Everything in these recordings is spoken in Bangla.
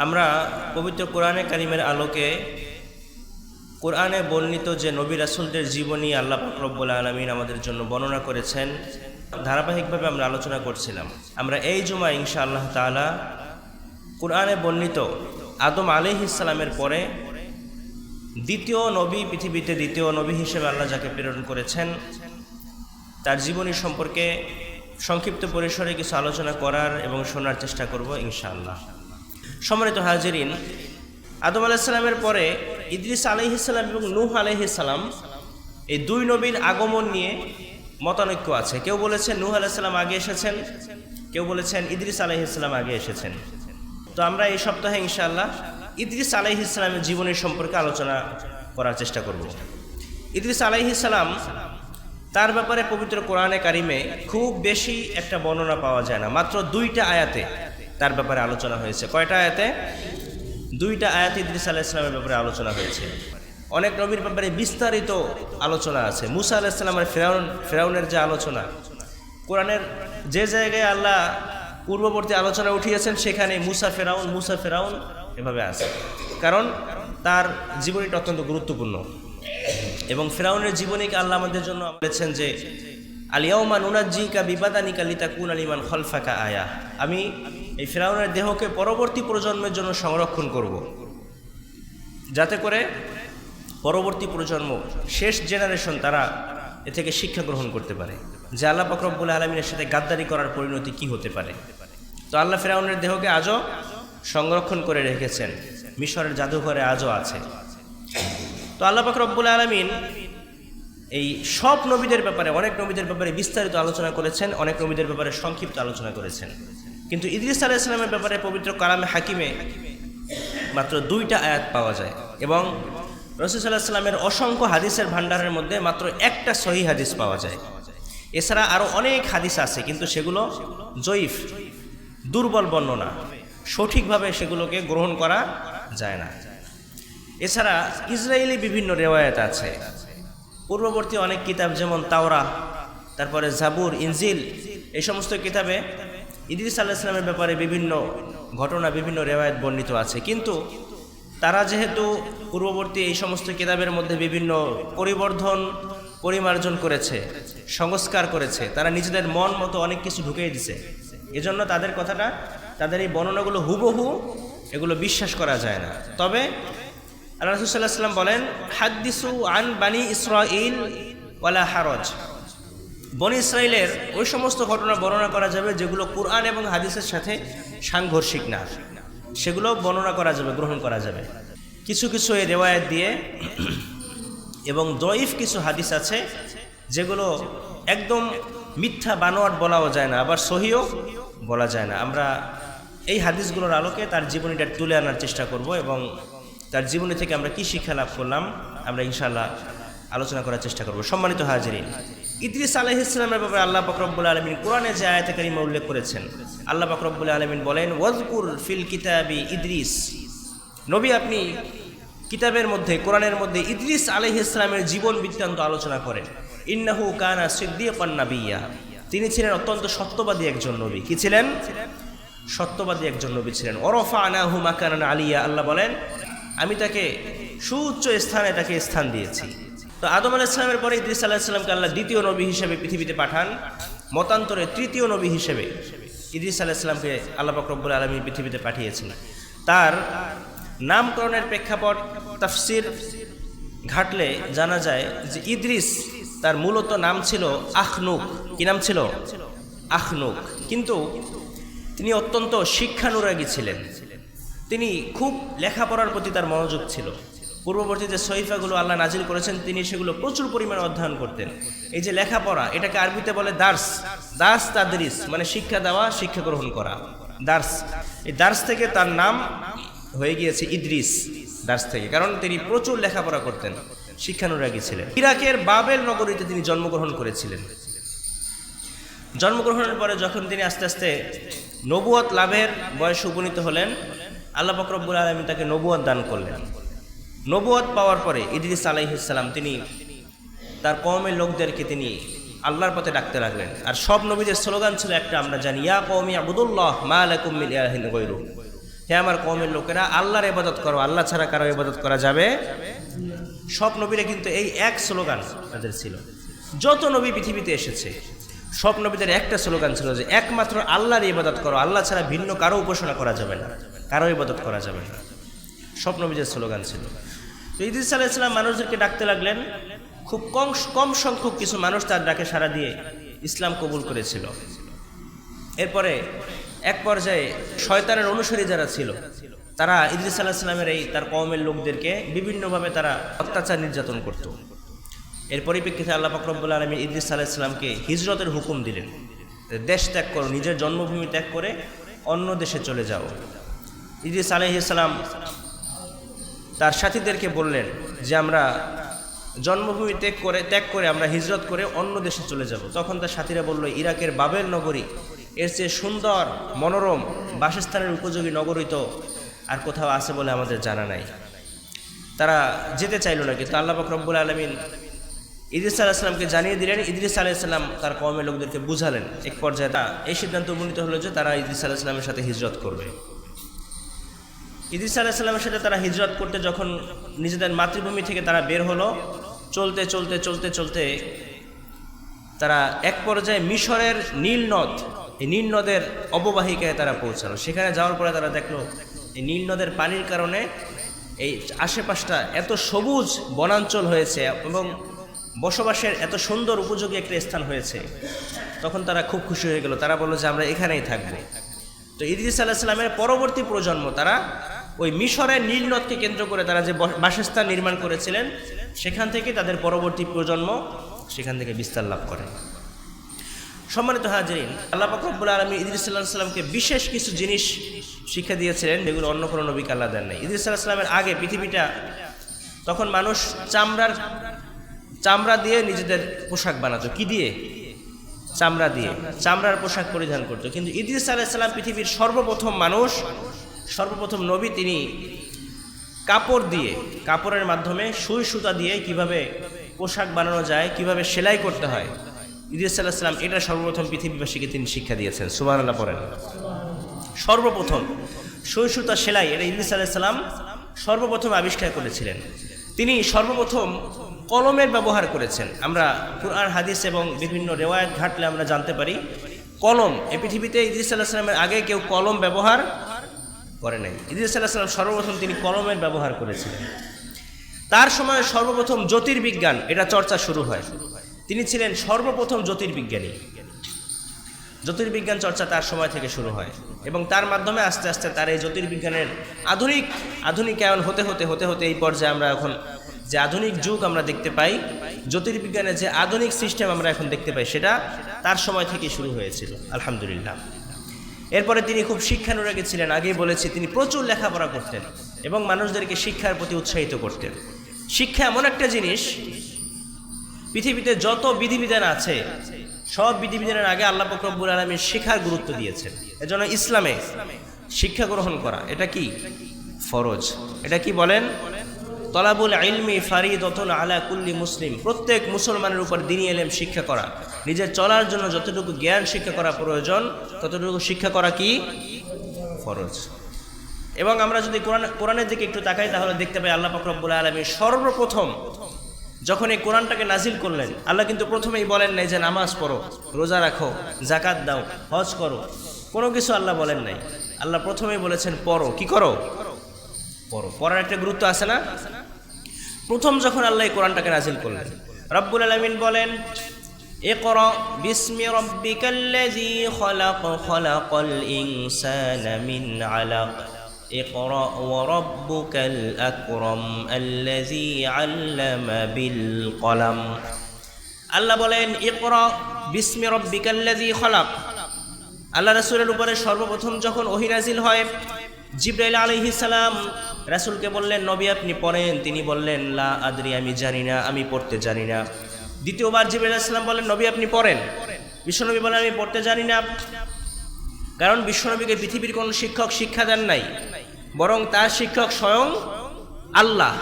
আমরা পবিত্র কোরআনে কারিমের আলোকে কোরআনে বর্ণিত যে নবী রাসূলদের জীবনী আল্লাহ পাক রব্বুল আলামিন আমাদের জন্য বর্ণনা করেছেন, ধারাবাহিকভাবে আমরা আলোচনা করছিলাম। আমরা এই জুমায় ইনশাআল্লাহ তাআলা কোরআনে বর্ণিত আদম আলাইহিস সালামের পরে দ্বিতীয় নবী, পৃথিবীতে দ্বিতীয় নবী হিসেবে আল্লাহ যাকে প্রেরণ করেছেন তার জীবনী সম্পর্কে সংক্ষিপ্ত পরিসরে কিছু আলোচনা করার এবং শোনার চেষ্টা করব ইনশাআল্লাহ। সম্মানিত হাজিরিন, আদম আলাইহিস সালামের পরে ইদ্রিস আলাইহিস সালাম এবং নূহ আলাইহিস সালাম, এই দুই নবীর আগমন নিয়ে মতানৈক্য আছে। কেউ বলেছেন নূহ আলাইহিস সালাম আগে এসেছেন, কেউ বলেছেন ইদ্রিস আলাইহিস সালাম আগে এসেছেন। তো আমরা এই সপ্তাহে ইনশাআল্লাহ ইদ্রিস আলাইহিস সালামের জীবনী সম্পর্কে আলোচনা করার চেষ্টা করব। ইদ্রিস আলাইহিস সালাম, তার ব্যাপারে পবিত্র কোরআনে কারিমে খুব বেশি একটা বর্ণনা পাওয়া যায় না। মাত্র 2টা আয়াতে তার ব্যাপারে আলোচনা হয়েছে। কয়টা আয়াতে? 2টা আয়াতে ইদ্রিস আলাইহিস সালামের ব্যাপারে আলোচনা হয়েছে। অনেক নবীর ব্যাপারে বিস্তারিত আলোচনা আছে। মুসা আলাইহিস সালামের ফেরাউনের যে আলোচনা, কোরআনের যে জায়গায় আল্লাহ পূর্ববর্তী আলোচনা উঠিয়েছেন সেখানে মুসা ফেরাউন এভাবে আছে, কারণ তার জীবনীটা অত্যন্ত গুরুত্বপূর্ণ। এবং ফেরাউনের জীবনীকে আল্লাহ আমাদের জন্য বলেছেন যে আলিয়াউমা নুনাজ্জিকা বিবাদানিকা লিতাকুনা লিমান খালফাকা আয়া, আমি এই ফেরাউনের দেহকে পরবর্তী প্রজন্মের জন্য সংরক্ষণ করব, যাতে করে পরবর্তী প্রজন্ম, শেষ জেনারেশন, তারা এ থেকে শিক্ষা গ্রহণ করতে পারে যে আল্লাহ পাক রব্বুল আলামিনের সাথে গাদ্দারি করার পরিণতি কি হতে পারে। তো আল্লাহ ফেরাউনের দেহকে আজও সংরক্ষণ করে রেখেছেন, মিশরের জাদুঘরে আজও আছে। তো আল্লাহ পাক রব্বুল আলামিন এই সব নবীদের ব্যাপারে, অনেক নবীদের ব্যাপারে বিস্তারিত আলোচনা করেছেন, অনেক নবীদের ব্যাপারে সংক্ষিপ্ত আলোচনা করেছেন। কিন্তু ইদ্রিস আলাইহিস সালামের ব্যাপারে পবিত্র কালামে হাকিমে মাত্র 2টা আয়াত পাওয়া যায় এবং রাসূল সাল্লাল্লাহু আলাইহি ওয়াসাল্লামের অসংখ্য হাদিসের ভান্ডারের মধ্যে মাত্র একটা সহিহ হাদিস পাওয়া যায়। এছাড়া আরও অনেক হাদিস আছে, কিন্তু সেগুলো জয়ীফ, দুর্বল বর্ণনা, সঠিকভাবে সেগুলোকে গ্রহণ করা যায় না। এছাড়া ইসরায়েলি বিভিন্ন রেওয়ায়াত আছে। পূর্ববর্তী অনেক কিতাব যেমন তাওরা, তারপরে জাবুর, ইনজিল, এই সমস্ত কিতাবে ইদ্রিস আলাইহিস সালামের ব্যাপারে বিভিন্ন ঘটনা, বিভিন্ন রেওয়ায়াত বর্ণিত আছে। কিন্তু তারা যেহেতু পূর্ববর্তী এই সমস্ত কিতাবের মধ্যে বিভিন্ন পরিবর্ধন, পরিমার্জন করেছে, সংস্কার করেছে, তারা নিজেদের মন মতো অনেক কিছু ঢুকিয়ে দিছে, এজন্য তাদের কথাটা, তাদের এই বর্ণনাগুলো হুবহু এগুলো বিশ্বাস করা যায় না। তবে আল্লাহ রাসূল সাল্লাল্লাহু আলাইহি ওয়াসাল্লাম বলেন, হাদ্দিসু আন বানি ইসরাঈল ওয়ালা হারজ, বনি ইসরাইলের ওই সমস্ত ঘটনা বর্ণনা করা যাবে যেগুলো কোরআন এবং হাদিসের সাথে সাংঘর্ষিক না, সেগুলো বর্ণনা করা যাবে, গ্রহণ করা যাবে। কিছু কিছু এই রেওয়ায়াত দিয়ে এবং দয়ীফ কিছু হাদিস আছে যেগুলো একদম মিথ্যা, বানোয়াট বলাও যায় না, আবার সহিও বলা যায় না। আমরা এই হাদিসগুলোর আলোকে তার জীবনীটা তুলে আনার চেষ্টা করব এবং তার জীবনী থেকে আমরা কি শিক্ষা লাভ করলাম আমরা ইনশাআল্লাহ আলোচনা করার চেষ্টা করব। সম্মানিত হাজিরিন, ইদ্রিস আলাইহিস সালামের ব্যাপারে আল্লাহ পাক রব্বুল আলামিন কোরআনে যে আয়াতে কারিমা উল্লেখ করেছেন, আল্লাহ পাক রব্বুল আলামিন বলেন, ওয়াজকুর ফিল কিতাবি ইদ্রিস, নবী আপনি কিতাবের মধ্যে, কোরআনের মধ্যে ইদ্রিস আলাইহিস সালামের জীবন বৃত্তান্ত আলোচনা করেন। ইন্নাহু কানা সিদ্দীকান নাবিয়্যা, তিনি ছিলেন অত্যন্ত সত্যবাদী একজন নবী। কি ছিলেন? সত্যবাদী একজন নবী ছিলেন। ওয়ারাফা'নাহু মাকানান আলিয়্যা, আল্লাহ বলেন আমি তাকে সুউচ্চ স্থানে তাকে স্থান দিয়েছি। তো আদম আলাইহিস সালামের পরে ইদ্রিস আলাইহিস সালামকে আল্লাহ দ্বিতীয় নবী হিসেবে পৃথিবীতে পাঠান, মতান্তরে তৃতীয় নবী হিসেবে ইদ্রিস আলাইহিস সালামকে আল্লাহ পাক রব্বুল আলামিন পৃথিবীতে পাঠিয়েছেন। তার নামকরণের প্রেক্ষাপট তাফসির ঘাটলে জানা যায় যে ইদ্রিস, তার মূলত নাম ছিল আখনুক। কি নাম ছিল? আখনুক। কিন্তু তিনি অত্যন্ত শিক্ষানুরাগী ছিলেন, তিনি খুব লেখাপড়ার প্রতি তার মনোযোগ ছিল। পূর্ববর্তী যে সহিফাগুলো আল্লাহ নাজিল করেছেন তিনি সেগুলো প্রচুর পরিমাণে অধ্যয়ন করতেন। এই যে লেখাপড়া, এটাকে আরবিতে বলে দার্স, দার্স তাদরিস, মানে শিক্ষা দেওয়া, শিক্ষা গ্রহণ করা, দার্স। এই দার্স থেকে তার নাম হয়ে গিয়েছে ইদ্রিস, দার্স থেকে, কারণ তিনি প্রচুর লেখাপড়া করতেন, শিক্ষানুরাগী ছিলেন। ইরাকের বাবেল নগরীতে তিনি জন্মগ্রহণ করেছিলেন। জন্মগ্রহণের পরে যখন তিনি আস্তে আস্তে নবুয়ত লাভের বয়সে উপনীত হলেন, আল্লাহ পাক রব্বুল আলামিন তাকে নবুয়ত দান করলেন। নবুয়ত পাওয়ার পরে ইদ্রিস আলাইহিস সালাম তিনি তার কওমের লোকদেরকে তিনি আল্লাহর পথে ডাকতে লাগলেন। আর সব নবীদের স্লোগান ছিল একটা, আমরা জানি, ইয়া কওমি আবুদুল্লাহ মা লাকুম মিন ইলাহিন গায়রু, হে আমার কওমের লোকেরা, আল্লাহর ইবাদত করো, আল্লাহ ছাড়া কারো ইবাদত করা যাবে। সব নবীরা কিন্তু এই এক স্লোগান তাদের ছিল। যত নবী পৃথিবীতে এসেছে সব নবীদের একটা স্লোগান ছিল যে একমাত্র আল্লাহর ইবাদত করো, আল্লাহ ছাড়া ভিন্ন কারো উপাসনা করা যাবে না, কারো ইবাদত করা যাবে না। সব নবীদের স্লোগান ছিল। তো ইদ্রিস আলাইহিস সালাম মানুষদেরকে ডাকতে লাগলেন। খুব কম সংখ্যক কিছু মানুষ তার ডাকে সাড়া দিয়ে ইসলাম কবুল করেছিল। এরপরে এক পর্যায়ে শয়তানের অনুসারী যারা ছিল তারা ইদ্রিস আলাইহিস সালামের এই তার কওমের লোকদেরকে বিভিন্নভাবে তারা অত্যাচার নির্যাতন করত। এর পরিপ্রেক্ষিতে আল্লাহ পাক রব্বুল আলামিন ইদ্রিস আলাইহিস সালামকে হিজরতের হুকুম দিলেন, দেশ ত্যাগ করো, নিজের জন্মভূমি ত্যাগ করে অন্য দেশে চলে যাও। ইদ্রিস আলাইহিস সালাম তার সাথীদেরকে বললেন যে আমরা জন্মভূমি ত্যাগ করে আমরা হিজরত করে অন্য দেশে চলে যাব। তখন তার সাথীরা বলল, ইরাকের বাবেল নগরী এর চেয়ে সুন্দর মনোরম বাসস্থানের উপযোগী নগরী তো আর কোথাও আছে বলে আমাদের জানা নাই। তারা যেতে চাইল না, কিন্তু আল্লাহ পাক রব্বুল আলামিন ইদ্রিস আলাইহিস সালামকে জানিয়ে দিলেন। ইদ্রিস আলাইহিস সালাম তার কওমের লোকদেরকে বুঝালেন। এক পর্যায়ে এই সিদ্ধান্ত উপনীত হলো যে তারা ইদ্রিস আলাইহিস সালামের সাথে হিজরত করবে। ইদ্রিস আলাইহিস সালামের সাথে তারা হিজরত করতে যখন নিজেদের মাতৃভূমি থেকে তারা বের হলো, চলতে চলতে চলতে চলতে তারা এক পর্যায়ে মিশরের নীল নদ, এই নীল নদের অববাহিকায় তারা পৌঁছালো। সেখানে যাওয়ার পরে তারা দেখলো এই নীল নদের পানির কারণে এই আশেপাশটা এত সবুজ বনাঞ্চল হয়েছে এবং বসবাসের এত সুন্দর উপযোগী একটা স্থান হয়েছে। তখন তারা খুব খুশি হয়ে গেল। তারা বললো যে আমরা এখানেই থাকবো। তো ইদ্রিস আলাইহিস সালামের পরবর্তী প্রজন্ম তারা ওই মিশরের নীল নদকে কেন্দ্র করে তারা যে বাসস্থান নির্মাণ করেছিলেন সেখান থেকে তাদের পরবর্তী প্রজন্ম সেখান থেকে বিস্তার লাভ করে। সম্মানিত হাজিরিন, আল্লাহ পাক রব্বুল আলামিন ইদ্রিস আলাইহিস সালামকে বিশেষ কিছু জিনিস শিক্ষা দিয়েছিলেন যেগুলো অন্য কোনো নবীকে আল্লাহ দেন নাই। ইদ্রিস আলাইহিস সালামের আগে পৃথিবীটা তখন মানুষ চামড়া দিয়ে নিজেদের পোশাক বানাতো। কি দিয়ে? চামড়া দিয়ে চামড়ার পোশাক পরিধান করতো। কিন্তু ইদ্রিস আলাইহিস সালাম পৃথিবীর সর্বপ্রথম মানুষ, সর্বপ্রথম নবী। তিনি কাপড়ের মাধ্যমে সুই সুতা দিয়ে কিভাবে পোশাক বানানো যায়, কিভাবে সেলাই করতে হয়, ইদ্রিস আলাইহিস সালাম এটা সর্বপ্রথম পৃথিবীবাসীকে তিনি শিক্ষা দিয়েছেন। সুবহানাল্লাহ পড়েন। সর্বপ্রথম সুই সুতা সেলাই এটা ইদ্রিস আলাইহিস সালাম সর্বপ্রথম আবিষ্কার করেছিলেন। তিনি সর্বপ্রথম কলমের ব্যবহার করেছেন। আমরা কুরআন হাদিস এবং বিভিন্ন রেওয়ায়াত ঘাটলে আমরা জানতে পারি কলম এই পৃথিবীতে ইদ্রিস আলাইহিস সালামের আগে কেউ কলম ব্যবহার করে নাই। ইদ্রিস আলাইহিস সালাম সর্বপ্রথম তিনি কলমের ব্যবহার করেছিলেন। তার সময় সর্বপ্রথম জ্যোতির্বিজ্ঞান এটা চর্চা শুরু হয়। তিনি ছিলেন সর্বপ্রথম জ্যোতির্বিজ্ঞানী। জ্যোতির্বিজ্ঞান চর্চা তার সময় থেকে শুরু হয় এবং তার মাধ্যমে আস্তে আস্তে তার এই জ্যোতির্বিজ্ঞানের আধুনিকায়ন হতে হতে এই পর্যায়ে আমরা এখন যে আধুনিক যুগ আমরা দেখতে পাই, জ্যোতির্বিজ্ঞানের যে আধুনিক সিস্টেম আমরা এখন দেখতে পাই, সেটা তার সময় থেকে শুরু হয়েছিল। আলহামদুলিল্লাহ। এরপরে তিনি খুব শিক্ষানুরাগী ছিলেন। আগেই বলেছি তিনি প্রচুর লেখাপড়া করতেন এবং মানুষদেরকে শিক্ষার প্রতি উৎসাহিত করতেন। শিক্ষা এমন একটা জিনিস, পৃথিবীতে যত বিধিবিধান আছে সব বিধিবিধানের আগে আল্লাহ পাক রব্বুল আলামিন শিক্ষার গুরুত্ব দিয়েছেন। এজন্য ইসলামে শিক্ষা গ্রহণ করা এটা কি? ফরজ। এটা কি বলেন? তলাবুল ইলমি ফারিদাতুন আলা কুল্লি মুসলিম। প্রত্যেক মুসলমানের উপর দ্বীনি ইলম শিক্ষা করা, নিজের চলার জন্য যতটুকু জ্ঞান শিক্ষা করা প্রয়োজন ততটুকু শিক্ষা করা কি? ফরজ। এবং আমরা যদি কোরআনের দিকে একটু তাকাই তাহলে দেখতে পাই আল্লাহ পাক রব্বুল আলামিন সর্বপ্রথম যখন এই কোরআনটাকে নাজিল করলেন, আল্লাহ কিন্তু প্রথমেই বলেন নাই যে নামাজ পড়ো, রোজা রাখো, যাকাত দাও, হজ করো, কোনো কিছু আল্লাহ বলেন নাই। আল্লাহ প্রথমেই বলেছেন পড়ো। কি করো? পড়ো। পড়ার একটা গুরুত্ব আছে না? প্রথম যখন আল্লাহ এই কোরআনটাকে নাজিল করলেন, রব্বুল আলামিন বলেন ইকরা বিসমি রাব্বিকাল্লাযী খালাক খালাকাল ইনসানা মিন আলাক ইকরা ওয়া রাব্বুকাল আকরাম আল্লাযী আল্লামা বিল কলম। আল্লাহ বলেন ইকরা বিসমি রাব্বিকাল্লাযী খালাক। আল্লাহ রাসূলের উপরে সর্বপ্রথম যখন ওহী নাজিল হয়, জিবরাইল আলাইহিস সালাম রাসূলকে বললেন নবী আপনি পড়েন। তিনি বললেন লা আদরি, আমি জানি না, আমি পড়তে জানি না। দ্বিতীয়বার জিবরাইল আলাইহিস সালাম বললেন নবী আপনি পড়েন। বিশ্বনবী বলেন আমি পড়তে জানি না, কারণ বিশ্বনবীকে পৃথিবীর কোন শিক্ষক শিক্ষা দেন নাই, বরং তার শিক্ষক স্বয়ং আল্লাহ।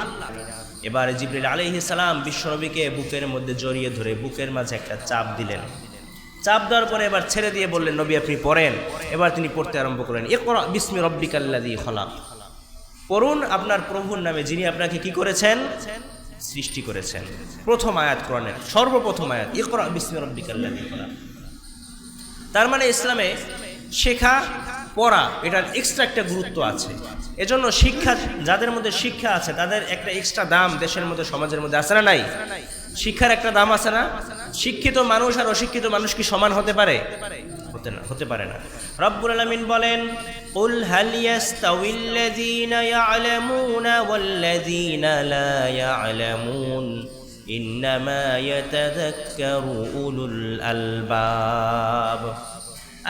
এবারে জিবরাইল আলাইহিস সালাম বিশ্বনবীকে বুকের মধ্যে জড়িয়ে ধরে বুকের মাঝে একটা চাপ দিলেন। চাপ দেওয়ার পরে এবার ছেড়ে দিয়ে বললেন, নবী আপনি পড়েন। এবার তিনি পড়তে আরম্ভ করলেন, ইকরা বিসমি রাব্বিকাল্লাযী খলাক, পড়ুন আপনার প্রভুর নামে যিনি আপনাকে কি করেছেন, সৃষ্টি করেছেন। প্রথম আয়াত কোরআনের, সর্বপ্রথম আয়াত, ইকরা বিসমি রাব্বিকাল্লাযী খলাক। তার মানে ইসলামে শেখা পড়া এটার এক্সট্রা একটা গুরুত্ব আছে। এজন্য শিক্ষা, যাদের মধ্যে শিক্ষা আছে তাদের একটা এক্সট্রা দাম দেশের মধ্যে, সমাজের মধ্যে আছে না নাই? শিক্ষার একটা দাম আছে না? শিক্ষিত মানুষ আর অশিক্ষিত মানুষ কি সমান হতে পারে? হতে পারে না। রব্বুল আলামিন বলেন, কুল হাল ইয়াস্তাউিল্লাযীনা ইয়া'লামুনা ওয়াল্লাযীনা লা ইয়া'লামুন ইন্নামা ইয়াতাযাক্কারু উলুল আলবাব।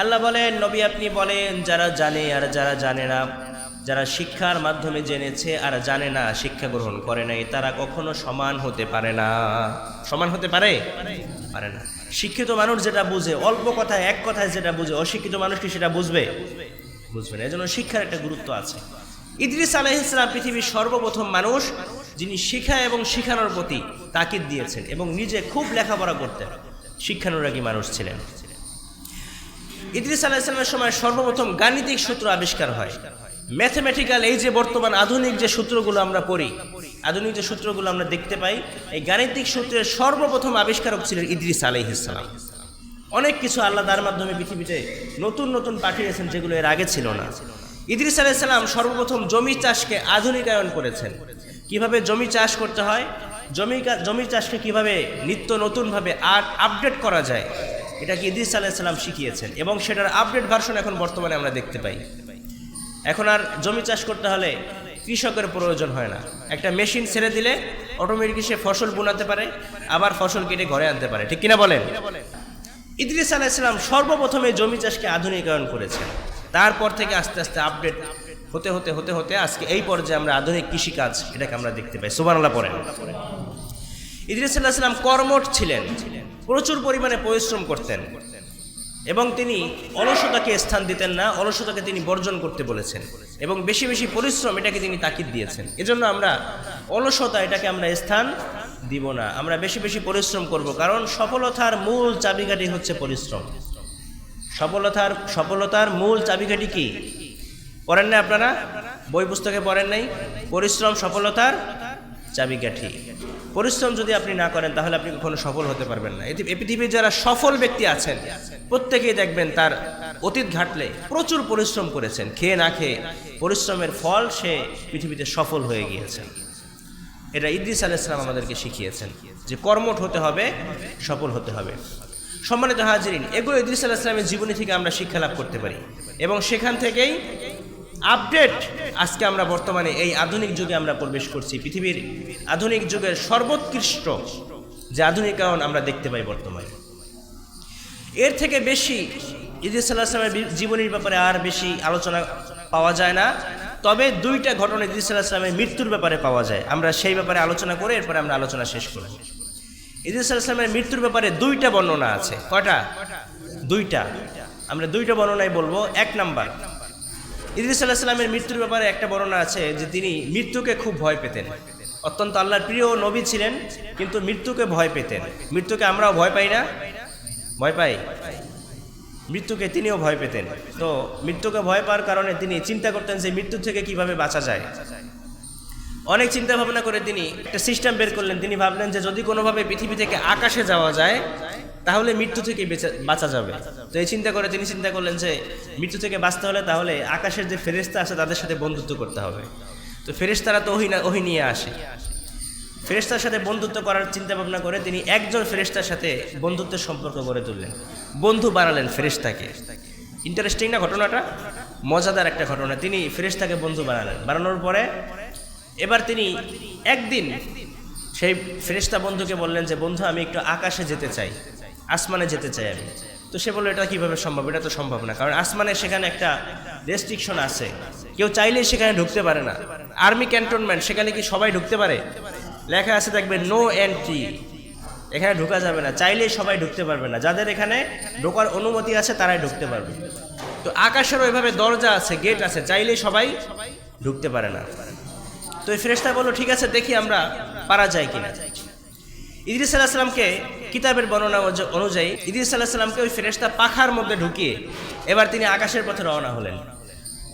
আল্লাহ বলেন, নবী আপনি বলেন, যারা জানে আর যারা জানে না, যারা শিক্ষার মাধ্যমে জেনেছে আর জানে না, শিক্ষা গ্রহণ করে নাই, তারা কখনো সমান হতে পারে না। সমান হতে পারে না। শিক্ষিত মানুষ যেটা বুঝে, অল্প কথায় এক কথায় যেটা বুঝে, অশিক্ষিত মানুষ কি সেটা বুঝবে না। এজন্য শিক্ষার একটা গুরুত্ব আছে। ইদ্রিস আলাইহিস সালাম পৃথিবীর সর্বপ্রথম মানুষ যিনি শিক্ষা এবং শিখানোর প্রতি তাকিদ দিয়েছেন এবং নিজে খুব লেখাপড়া করতেন, শিক্ষানুরাগী মানুষ ছিলেন। ইদ্রিস আলাইহিস সালামের সময় সর্বপ্রথম গাণিতিক সূত্র আবিষ্কার হয়। ম্যাথমেটিক্যাল, এই যে বর্তমান আধুনিক যে সূত্রগুলো আমরা পড়ি, আধুনিক যে সূত্রগুলো আমরা দেখতে পাই, এই গাণিতিক সূত্রের সর্বপ্রথম আবিষ্কারক ছিলেন ইদ্রিস আলাইহিস সালাম। অনেক কিছু আল্লাহ তার মাধ্যমে পৃথিবীতে নতুন নতুন পাঠিয়েছেন যেগুলো এর আগে ছিল না। ইদ্রিস আলাইহিস সালাম সর্বপ্রথম জমি চাষকে আধুনিকায়ন করেছেন। কিভাবে জমি চাষ করতে হয়, জমি চাষকে কিভাবে নিত্য নতুনভাবে আপডেট করা যায়, এটা কি ইদ্রিস আলাইহিস সালাম শিখিয়েছেন এবং সেটার আপডেট ভার্সন এখন বর্তমানে আমরা দেখতে পাই। এখন আর জমি চাষ করতে হলে কৃষকের প্রয়োজন হয় না, একটা মেশিন ছেড়ে দিলে অটোমেটিক সে ফসল বোনাতে পারে, আবার ফসল কেটে ঘরে আনতে পারে, ঠিক কিনা বলেন? ইদ্রিস আলাইহিস সালাম সর্বপ্রথমে জমি চাষকে আধুনিকায়ন করেছেন। তারপর থেকে আস্তে আস্তে আপডেট হতে হতে আজকে এই পর্যায়ে আমরা আধুনিক কৃষিকাজ এটাকে আমরা দেখতে পাই। সুবহানাল্লাহ পড়েন। ইদ্রিস আলাইহিস সালাম কর্মঠ ছিলেন, প্রচুর পরিমাণে পরিশ্রম করতেন এবং তিনি অলসতাকে স্থান দিতেন না, অলসতাকে তিনি বর্জন করতে বলেছেন এবং বেশি বেশি পরিশ্রম এটাকে তিনি তাকিদ দিয়েছেন। এজন্য আমরা অলসতা এটাকে আমরা স্থান দিব না, আমরা বেশি বেশি পরিশ্রম করব, কারণ সফলতার মূল চাবিকাঠি হচ্ছে পরিশ্রম। সফলতার মূল চাবিকাঠি কি? পড়েন না আপনারা? বই পুস্তকে পড়েন নাই? পরিশ্রম সফলতার চাবিকাঠি। পরিশ্রম যদি আপনি না করেন তাহলে আপনি কখনো সফল হতে পারবেন না। এই পৃথিবীর যারা সফল ব্যক্তি আছেন প্রত্যেকেই দেখবেন তার অতীত ঘাটলে প্রচুর পরিশ্রম করেছেন, খেয়ে না খেয়ে পরিশ্রমের ফল সে পৃথিবীতে সফল হয়ে গিয়েছেন। এটা ইদ্রিস আলাইহিস সালাম আমাদেরকে শিখিয়েছেন যে কর্মঠ হতে হবে, সফল হতে হবে। সম্মানিত হাজিরিন, এগুলো ইদ্রিস আলাইহিস সালামের জীবনী থেকে আমরা শিক্ষা লাভ করতে পারি এবং সেখান থেকেই আপডেট আজকে আমরা বর্তমানে এই আধুনিক যুগে আমরা প্রবেশ করছি। পৃথিবীর আধুনিক যুগের সর্বোৎকৃষ্ট যে আধুনিকায়ন আমরা দেখতে পাই বর্তমানে। এর থেকে বেশি ইদ্রিস আলাইহিস সালামের জীবনীর ব্যাপারে আর বেশি আলোচনা পাওয়া যায় না, তবে দুইটা ঘটনা ইদ্রিস আলাইহিস সালামের মৃত্যুর ব্যাপারে পাওয়া যায়। আমরা সেই ব্যাপারে আলোচনা করে এরপরে আমরা আলোচনা শেষ করব। ইদ্রিস আলাইহিস সালামের মৃত্যুর ব্যাপারে দুইটা বর্ণনা আছে। কয়টা? দুইটা। আমরা দুইটা বর্ণনাই বলবো। এক নাম্বার, ইদ্রিস আলাইহিস সালামের মৃত্যুর ব্যাপারে একটা বর্ণনা আছে যে তিনি মৃত্যুকে খুব ভয় পেতেন। অত্যন্ত আল্লাহর প্রিয় নবী ছিলেন, কিন্তু মৃত্যুকে ভয় পেতেন। মৃত্যুকে আমরাও ভয় পাই না? ভয় পাই। মৃত্যুকে তিনিও ভয় পেতেন। তো মৃত্যুকে ভয় পাওয়ার কারণে তিনি চিন্তা করতেন যে মৃত্যু থেকে কিভাবে বাঁচা যায়। অনেক চিন্তা ভাবনা করে তিনি একটা সিস্টেম বের করলেন। তিনি ভাবলেন যে যদি কোনোভাবে পৃথিবী থেকে আকাশে যাওয়া যায় তাহলে মৃত্যু থেকে বাঁচা যাবে। তো এই চিন্তা করে তিনি চিন্তা করলেন যে মৃত্যু থেকে বাঁচতে হলে তাহলে আকাশের যে ফেরেশতা আছে তাদের সাথে বন্ধুত্ব করতে হবে। তো ফেরেশতারা তো ওহী নিয়ে আসে। ফেরেশতার সাথে বন্ধুত্ব করার চিন্তা ভাবনা করে তিনি একজন ফেরেশতার সাথে বন্ধুত্বের সম্পর্ক গড়ে তুললেন, বন্ধু বানালেন ফেরেশতাকে। ইন্টারেস্টিং না ঘটনাটা? মজাদার একটা ঘটনা। তিনি ফেরেশতাকে বন্ধু বানালেন। বানানোর পরে এবার তিনি একদিন সেই ফেরেশতা বন্ধুকে বললেন যে বন্ধু আমি একটু আকাশে যেতে চাই, আসমানে যেতে চাই আমি। তো সে বলল এটা কিভাবে সম্ভব? এটা তো সম্ভব না, কারণ আসমানে সেখানে একটা রেস্ট্রিকশন আছে, কেউ চাইলেই সেখানে ঢুকতে পারে না। আর্মি ক্যান্টনমেন্ট, সেখানে কি সবাই ঢুকতে পারে? লেখা আছে দেখবে নো এন্ট্রি, এখানে ঢোকা যাবে না, চাইলেই সবাই ঢুকতে পারবে না, যাদের এখানে ঢোকার অনুমতি আছে তারাই ঢুকতে পারবে। তো আকাশের ওইভাবে দরজা আছে, গেট আছে, চাইলেই সবাই ঢুকতে পারে না। তো এই ফেরেশতা বলল ঠিক আছে দেখি আমরা পারা যায় কিনা। ইদ্রিস আলাইহিস সালামকে কিতাবের বর্ণনা অনুযায়ী ইদ্রিস আলাইহিস সালামকে ওই ফেরেশতা পাখার মধ্যে ঢুকিয়ে এবার তিনি আকাশের পথে রওনা হলেন।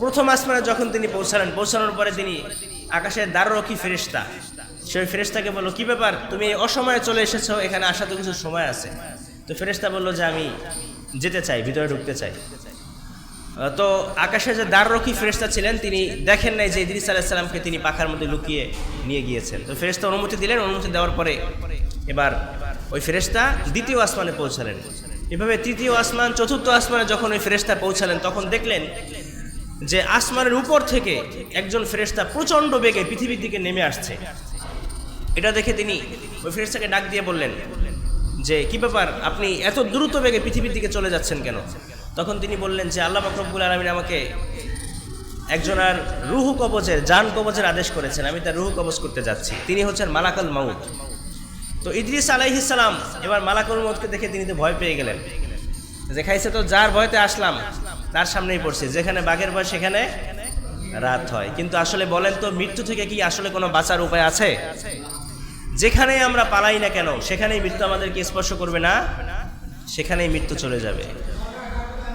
প্রথম আসমানে যখন তিনি পৌঁছানোর পরে তিনি আকাশের দ্বাররক্ষী ফেরেশতা, সেই ফেরেশতাকে বলল, কি ব্যাপার, তুমি অসময়ে চলে এসেছো, এখানে আসা তো কিছু সময় আছে। তো ফেরেশতা বলল যে আমি যেতে চাই, ভিতরে ঢুকতে চাই। তো আকাশের যে দ্বাররক্ষী ফেরেশতা ছিলেন তিনি দেখেন নাই যে ইদ্রিস আলাইহিস সালামকে তিনি পাখার মধ্যে লুকিয়ে নিয়ে গিয়েছেন। তো ফেরেশতা অনুমতি দিলেন, অনুমতি দেওয়ার পরে এবার ওই ফেরেশতা দ্বিতীয় আসমানে পৌঁছালেন। এভাবে তৃতীয় আসমান, চতুর্থ আসমানে যখন ওই ফেরেশতা পৌঁছালেন তখন দেখলেন যে আসমানের উপর থেকে একজন ফেরেশতা প্রচণ্ড বেগে পৃথিবীর দিকে নেমে আসছে। এটা দেখে তিনি ওই ফেরেশতাকে ডাক দিয়ে বললেন যে কি ব্যাপার, আপনি এত দ্রুত বেগে পৃথিবীর দিকে চলে যাচ্ছেন কেন? তখন তিনি বললেন যে আল্লাহ পাক রব্বুল আলামিন আমাকে একজনের রূহ কবজের, জান কবজের আদেশ করেছেন, আমি তার রূহ কবজ করতে যাচ্ছি। তিনি হচ্ছেন মালাকুল মাউত। তো ইদ্রিস আলাইহিস সালাম এবার মালাকুল মাউতকে দেখে তিনি তো ভয় পেয়ে গেলেন, যে খাইছে তো যার ভয়তে আসলাম তার সামনেই পড়ছে, যেখানে বাঘের ভয় সেখানে রাত হয়। কিন্তু আসলে বলেন তো, মৃত্যু থেকে কি আসলে কোনো বাঁচার উপায় আছে? যেখানেই আমরা পালাই না কেন সেখানেই মৃত্যু আমাদেরকে স্পর্শ করবে না, সেখানেই মৃত্যু চলে যাবে।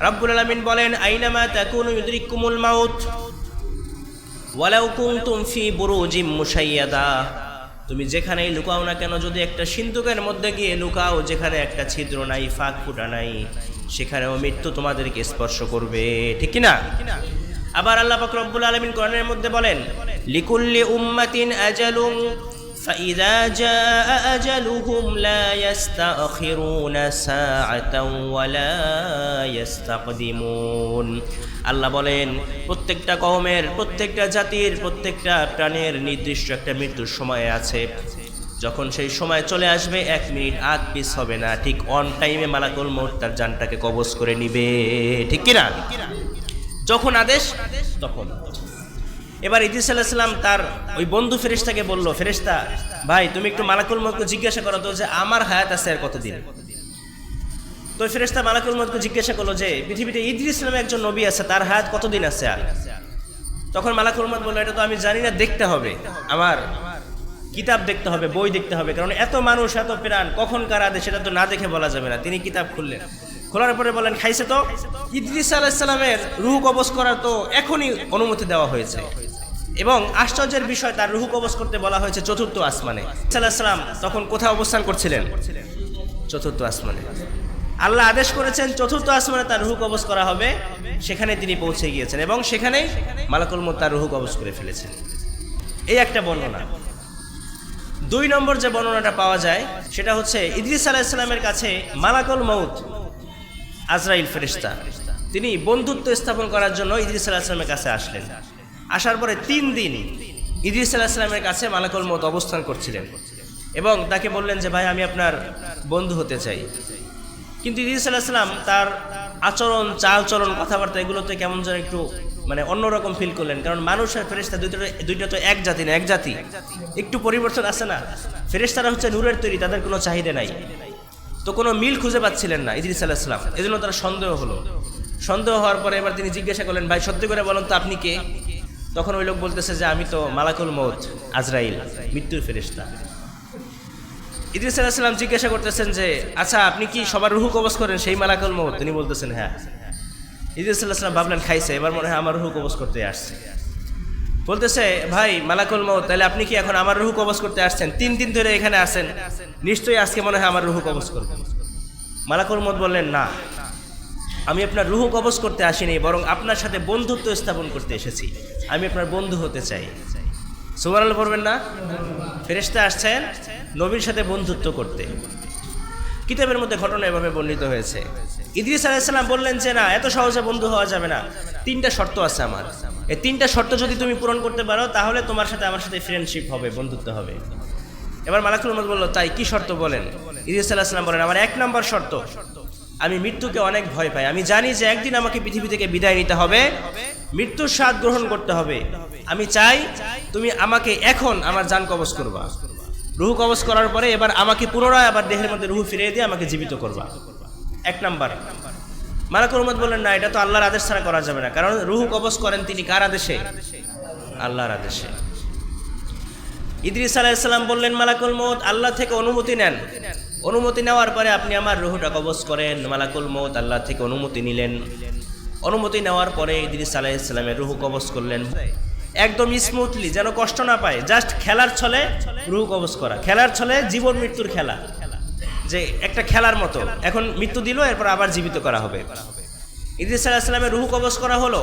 রব্বুল আলামিন বলেন, আইনামা তাকুনু ইউদরিকুমুল মাউত ওয়ালাউ কুনতুম ফি বুরুজিম মুশাইয়াদা। তুমি যেখানেই লুকাও না কেন, যদি একটা সিন্ধুকের মধ্যে গিয়ে লুকাও যেখানে একটা ছিদ্র নাই, ফাঁক ফুটা নাই, সেখানেও মৃত্যু তোমাদেরকে স্পর্শ করবে, ঠিক কিনা? আবার আল্লাহ পাক রব্বুল আলামিন কোরআনের মধ্যে বলেন, লিকুল্লি উম্মাতিন আজালুন ফাইযা জাআ আজালুহুম লা ইস্তাখিরুনা সাআতাও ওয়া লা ইস্তাকদিমুন। আল্লাহ বলেন, প্রত্যেকটা কওমের, প্রত্যেকটা জাতির, প্রত্যেকটা প্রাণের নির্দিষ্ট একটা মৃত্যুর সময় আছে। যখন সেই সময় চলে আসবে 1 মিনিট আগ পিছ হবে না, ঠিক অন টাইমে মালাকুল মউত তার জানটাকে কবজ করে নিবে, ঠিক কিনা? যখন আদেশ তখন। এবার ইদ্রিস আলাইহিস সালাম তার ওই বন্ধু ফেরেশতাকে বলল, ফেরেশতা ভাই, তুমি একটু মালাকুল মউতকে জিজ্ঞাসা করো তো যে আমার হায়াত আছে আর কতদিন। তো ফেরেশতা মালাকুল মউতকে জিজ্ঞাসা করলো যে পৃথিবীতে ইদ্রিস নামে একজন নবী আছে, তার হায়াত কতদিন আছে আর? তখন মালাকুল মউত বলল, এটা তো আমি জানি না, দেখতে হবে, আমার কিতাব দেখতে হবে, বই দেখতে হবে, কারণ এত মানুষ, এত প্রাণ, কখন কার আদেশ সেটা তো না দেখে বলা যাবে না। তিনি কিতাব খুললেন, খোলার পরে বলেন, খাইছে তো? ইদ্রিস আলাইহিস সালামের রূহ কবজ করার তো এখনই অনুমতি দেওয়া হয়েছে, এবং আশ্চর্যের বিষয়, তার রূহ কবজ করতে বলা হয়েছে চতুর্থ আসমানে। ইদ্রিস আলাইহিস সালাম তখন কোথায় অবস্থান করছিলেন? চতুর্থ আসমানে। আল্লাহ আদেশ করেছেন চতুর্থ আসমানে তার রূহ কবজ করা হবে, সেখানে তিনি পৌঁছে গিয়েছেন এবং সেখানেই মালাকুল মউত তার রূহ কবজ করে ফেলেছেন। এই একটা বর্ণনা। 2 নম্বর যে বর্ণনাটা পাওয়া যায় সেটা হচ্ছে ইদ্রিস আলাইহিস সালামের কাছে মালাকুল মউত আজরাইল ফেরেশতা, তিনি বন্ধুত্ব স্থাপন করার জন্য ইদ্রিস আলাইহিস সালামের কাছে আসলেন। আসার পরে 3 দিন ইদ্রিস আলাইহিস সালামের কাছে মালাকুল মউত অবস্থান করছিলেন এবং তাকে বললেন যে ভাই, আমি আপনার বন্ধু হতে চাই। কিন্তু ইদ্রিস আলাইহিস সালাম তার আচরণ, চাল চলন, কথাবার্তা এগুলোতে কেমন যেন একটু অন্যরকম ফিল করলেন, কারণ মানুষ আর ফেরেশতা দুইটা তো এক জাতি না, এক জাতি, একটু পরিবর্তন আছে না। ফেরেশতারা হচ্ছে নূরের তৈরি, তাদের কোনো চাহিদা নাই। তো কোনো মিল খুঁজে পাচ্ছিলেন না ইদ্রিস আলাইহিস সালাম, এজন্য তার সন্দেহ হলো। সন্দেহ হওয়ার পরে এবার তিনি জিজ্ঞাসা করলেন, ভাই সত্যি করে বলুন তো আপনি কে? তখন ওই লোক বলতেছে যে আমি তো মালাকুল মউত আজরাইল, মৃত্যুর ফেরেশতা। ইদ্রিস আলাইহিস সালাম জিজ্ঞাসা করতেছেন যে আচ্ছা, আপনি কি সবার রূহ কবজ করেন সেই মালাকুল মউত? তিনি বলতেছেন হ্যাঁ। ইদ্রিস আলাইহিস সালাম ভাবলেন, খাইছে, এবার মনে হয় আমার রূহ কবজ করতে আসছে। বলতেছে, ভাই মালাকুল মউত, তাহলে আপনি কি এখন আমার রূহ কবজ করতে আসছেন? 3 দিন ধরে এখানে আছেন, নিশ্চয়ই আজকে মনে হয় আমার রূহ কবজ করবেন। মালাকুল মউত বললেন, না, আমি আপনার রূহ কবজ করতে আসিনি, বরং আপনার সাথে বন্ধুত্ব স্থাপন করতে এসেছি, আমি আপনার বন্ধু হতে চাই। সুবহানাল্লাহ পড়বেন না? ফেরেশতা আসছেন নবীর সাথে বন্ধুত্ব করতে। কিতাবের মধ্যে ঘটনা এভাবে বর্ণিত হয়েছে। ইদ্রিস আলাইহিস সালাম বললেন যে না, এত সহজে বন্ধু হওয়া যাবে না, 3টা শর্ত আছে আমার। এই 3টা শর্ত যদি তুমি পূরণ করতে পারো তাহলে তোমার সাথে আমার সাথে ফ্রেন্ডশিপ হবে, বন্ধুত্ব হবে। এবার মালাকুল মউত বলল, তাই কি শর্ত বলেন? ইদ্রিস আলাইহিস সালাম বলেন, আমার 1 নম্বর শর্ত, আমি মৃত্যুকে অনেক ভয় পাই। আমি জানি যে একদিন আমাকে পৃথিবী থেকে বিদায় নিতে হবে, মৃত্যুর স্বাদ গ্রহণ করতে হবে। আমি চাই তুমি আমাকে এখন আমার জান কবজ করবা, রূহ কবজ করার পরে এবার আমাকে পুনরায় আবার দেহের মধ্যে রূহ ফিরিয়ে দিয়ে আমাকে জীবিত করবা। 1 নাম্বার। মালাকুল মউত বললেন, না, এটা তো আল্লাহর আদেশ ছাড়া করা যাবে না, কারণ রূহ কবজ করেন তিনি কার আদেশে? আল্লাহর আদেশে। ইদ্রিস আলাইহিস সালাম বললেন, মালাকুল মউত আল্লাহ থেকে অনুমতি নেন, অনুমতি নেওয়ার পরে আপনি আমার রুহটা কবজ করেন। মালাকুল মউত আল্লাহ থেকে অনুমতি নিলেন। অনুমতি নেওয়ার পরে ইদ্রিস আলাইহিস সালামের রুহ কবজ করলেন একদম স্মুথলি, যেন কষ্ট না পায়। জাস্ট খেলার ছলে রুহ কবজ করা, খেলার ছলে জীবন মৃত্যুর খেলা, যে একটা খেলার মতো। এখন মৃত্যু দিল, এরপর আবার জীবিত করা হবে। ইদ্রিস আলাইহিস সালামের রুহ কবজ করা হলো।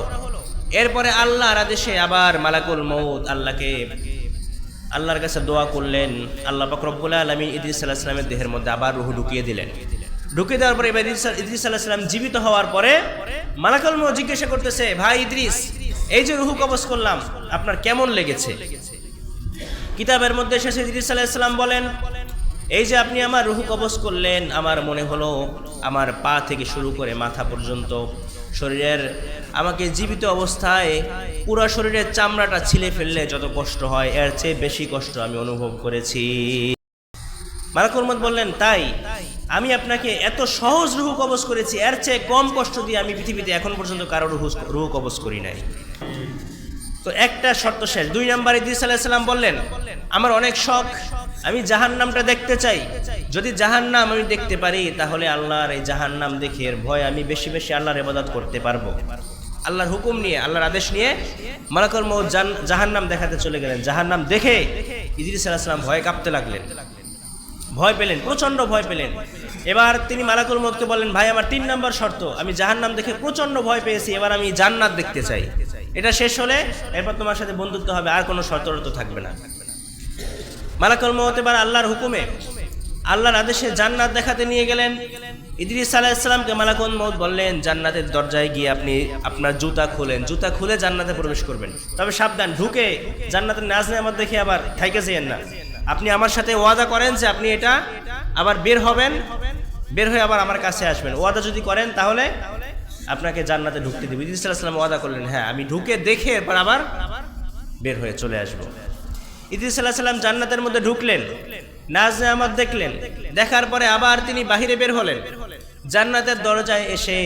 এরপরে আল্লাহর আদেশে আবার মালাকুল মউত আল্লাহর কাছে দোয়া করলেন। আল্লাহ পাক রব্বুল আলামিন ইদ্রিস আলাইহিস সালামের দেহের মধ্যে আবার রুহ ঢুকিয়ে দিলেন। ঢুকিয়ে দেওয়ার পরে এবার ইদ্রিস আলাইহিস সালাম জীবিত হওয়ার পরে মালাকুল মউত জিজ্ঞাসা করতেছে, ভাই ইদ্রিস, এই যে রুহ কবজ করলাম আপনার কেমন লেগেছে? কিতাবের মধ্যে এসেছে ইদ্রিস আলাইহিস সালাম বলেন, এই যে আপনি আমার রুহ কবজ করলেন, আমার মনে হলো আমার পা থেকে শুরু করে মাথা পর্যন্ত শরীরের, আমাকে জীবিত অবস্থায় পুরো শরীরের চামড়াটা ছিলে ফেললে যত কষ্ট হয়, এর চেয়ে বেশি কষ্ট আমি অনুভব করেছি। মালাকুল মউত বললেন, তাই? আমি আপনাকে এত সহজ রুহ কবজ করেছি, এর চেয়ে কম কষ্ট দিয়ে আমি পৃথিবীতে এখন পর্যন্ত কারো রুহ কবজ করি নাই। তো একটা শর্ত শেষ। 2 নম্বরে ইদ্রিস আলাইহিস সালাম বললেন, আমার অনেক শখ, আমি জাহান্নামটা দেখতে চাই। যদি জাহান্নাম আমি দেখতে পারি, তাহলে আল্লাহর এই জাহান্নাম দেখে এর ভয় আমি বেশি বেশি আল্লাহর ইবাদত করতে পারবো। আল্লাহর হুকুম নিয়ে, আল্লাহর আদেশ নিয়ে মালাকুল মউত জাহান্নাম দেখাতে চলে গেলেন। জাহান্নাম দেখে ইদ্রিস আলাইহিস সালাম ভয়ে কাঁপতে লাগলেন, ভয় পেলেন, প্রচন্ড ভয় পেলেন। এবার তিনি মালাকুল মউতকে বললেন, ভাই আমার 3 নম্বর শর্ত, আমি জাহান্নাম দেখে প্রচন্ড ভয় পেয়েছি, এবার আমি জান্নাত দেখতে চাই। এটা শেষ হলে এরপর তোমার সাথে বন্ধুত্ব হবে, আর কোনো শর্ত থাকবে না। মালাকুল মউত এবার আল্লাহর হুকুমে, আল্লাহর আদেশে জান্নাত দেখাতে নিয়ে গেলেন। ইদ্রিস আলাইহিস সালামকে মালাকুল মউত বললেন, জান্নাতের দরজায় গিয়ে আপনি আপনার জুতা খুলেন, জুতা খুলে জান্নাতে প্রবেশ করবেন। তবে সাবধান, ঢুকে জান্নাতের নাজ নেয়ামত দেখে আবার থাইকে যাইয়েন না। আপনি আমার সাথে ওয়াদা করেন যে আপনি এটা আবার বের হবেন, বের হয়ে আবার আমার কাছে আসবেন। ওয়াদা যদি করেন তাহলে আপনাকে জান্নাতে ঢুকতে দেব। ইদ্রিস আলাইহিস সালাম ওয়াদা করলেন, হ্যাঁ আমি ঢুকে দেখে এরপর আবার বের হয়ে চলে আসবো। ইদ্রিস আলাইহিস সালাম জান্নাতের মধ্যে ঢুকলেন, নাজ নেয়ামত দেখলেন। দেখার পরে আবার তিনি বাহিরে বের হলেন। জান্নাতের দরজায় এসে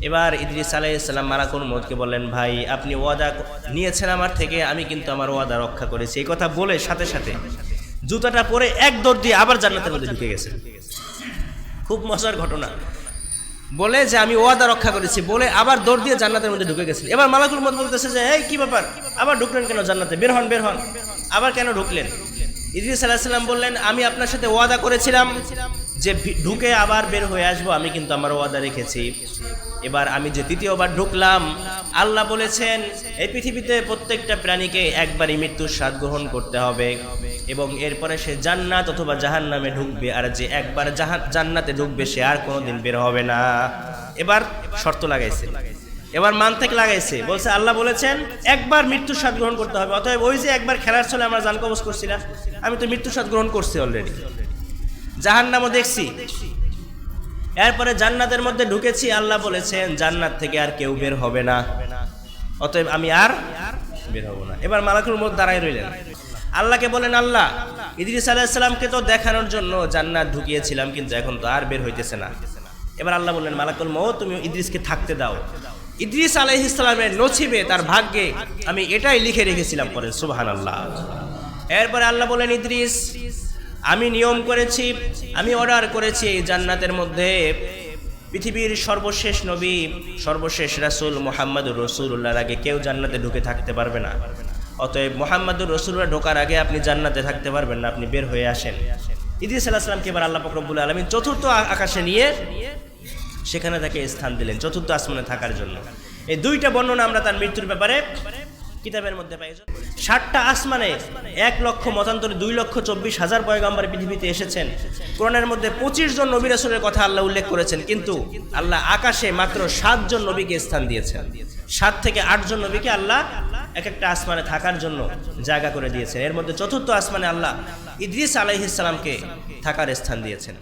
এবার ইদ্রিস আলাইহিস সালাম মালাকুল মউতকে বললেন, ভাই আপনি ওয়াদা নিয়েছেন আমার থেকে, আমি কিন্তু আমার ওয়াদা রক্ষা করেছি। এই কথা বলে সাথে সাথে জুতাটা পরে এক দৌড় দিয়ে আবার জান্নাতের মধ্যে ঢুকে গেছেন। খুব মজার ঘটনা। বলে যে আমি ওয়াদা রক্ষা করেছি, বলে আবার দৌড় দিয়ে জান্নাতের মধ্যে ঢুকে গেছেন। এবার মালাকুল মউত বলতেছে যে, এই কি ব্যাপার, আবার ঢুকলেন কেন জান্নাতে? বের হন, বের হন। আবার কেন ঢুকলেন? ইদ্রিস আলাইহিস সালাম বললেন, আমি আপনার সাথে ওয়াদা করেছিলাম যে ঢুকে আবার বের হয়ে আসবো, আমি কিন্তু আমার ওয়াদা রেখেছি। এবার আমি যে দ্বিতীয়বার ঢুকলাম, আল্লাহ বলেছেন এই পৃথিবীতে প্রত্যেকটা প্রাণীকে একবারই মৃত্যুর স্বাদ গ্রহণ করতে হবে এবং এরপরে সে জান্নাত অথবা জাহান্নামে ঢুকবে, আর যে একবার জান্নাতে ঢুকবে সে আর কোনোদিন বের হবে না। এবার শর্ত লাগাইছে, এবার মানতেক লাগাইছে, বলছে আল্লাহ বলেছেন একবার মৃত্যুর স্বাদ গ্রহণ করতে হবে, অতএব ওই যে একবার খেলার ছলে আমরা জান কবজ করছিলাম, আমি তো মৃত্যুর স্বাদ গ্রহণ করছি অলরেডি, জাহান্নামও দেখছি, এরপরে জান্নাতের মধ্যে ঢুকেছি, আল্লাহ বলেছেন জান্নাত থেকে আর কেউ বের হবে না, অতএব আমি আর বের হব না। এবার মালাকুল মউত দাঁড়ায় রইলেন, আল্লাহকে বলেন, আল্লাহ ইদ্রিস আলাইহিস সালামকে তো দেখানোর জন্য জান্নাত ঢুকিয়েছিলাম, কিন্তু এখন তো আর বের হইতেছে না। এবার আল্লাহ বললেন, মালাকুল মউত তুমি ইদ্রিসকে থাকতে দাও, ইদ্রিস আলাইহিস সালামের নসিবে তার ভাগ্যে আমি এটাই লিখে রেখেছিলাম। পরে সুবহানাল্লাহ। এরপরে আল্লাহ বলেন, ইদ্রিস আমি নিয়ম করেছি, আমি অর্ডার করেছি এই জান্নাতের মধ্যে পৃথিবীর সর্বশেষ নবী সর্বশেষ রাসূল মুহাম্মদুর রাসূলুল্লাহর আগে কেউ জান্নাতে ঢুকে থাকতে পারবে না, অতএব মুহাম্মদুর রাসূলুল্লাহ ঢোকার আগে আপনি জান্নাতে থাকতে পারবেন না, আপনি বের হয়ে আসেন। ইদ্রিস আলাইহিস সালামকে এবার আল্লাহ পাক রব্বুল আলামিন চতুর্থ আকাশে নিয়ে সেখানে তাকে স্থান দিলেন, চতুর্থ আসমানে থাকার জন্য। এই দুইটা বর্ণনা আমরা তার মৃত্যুর ব্যাপারে কিতাবের মধ্যে পাই। 60টা আসমানে 1,24,000 পয়গম্বর পৃথিবীতে এসেছেন। কোরআনের মধ্যে 25 জন নবী রাসূলের কথা আল্লাহ উল্লেখ করেছেন, কিন্তু আল্লাহ আকাশে মাত্র 7 জন নবীকে স্থান দিয়েছেন। 7 থেকে 8 জন নবীকে আল্লাহ এক একটা আসমানে থাকার জন্য জায়গা করে দিয়েছেন। এর মধ্যে চতুর্থ আসমানে আল্লাহ ইদ্রিস আলাইহিস সালামকে থাকার স্থান দিয়েছেন।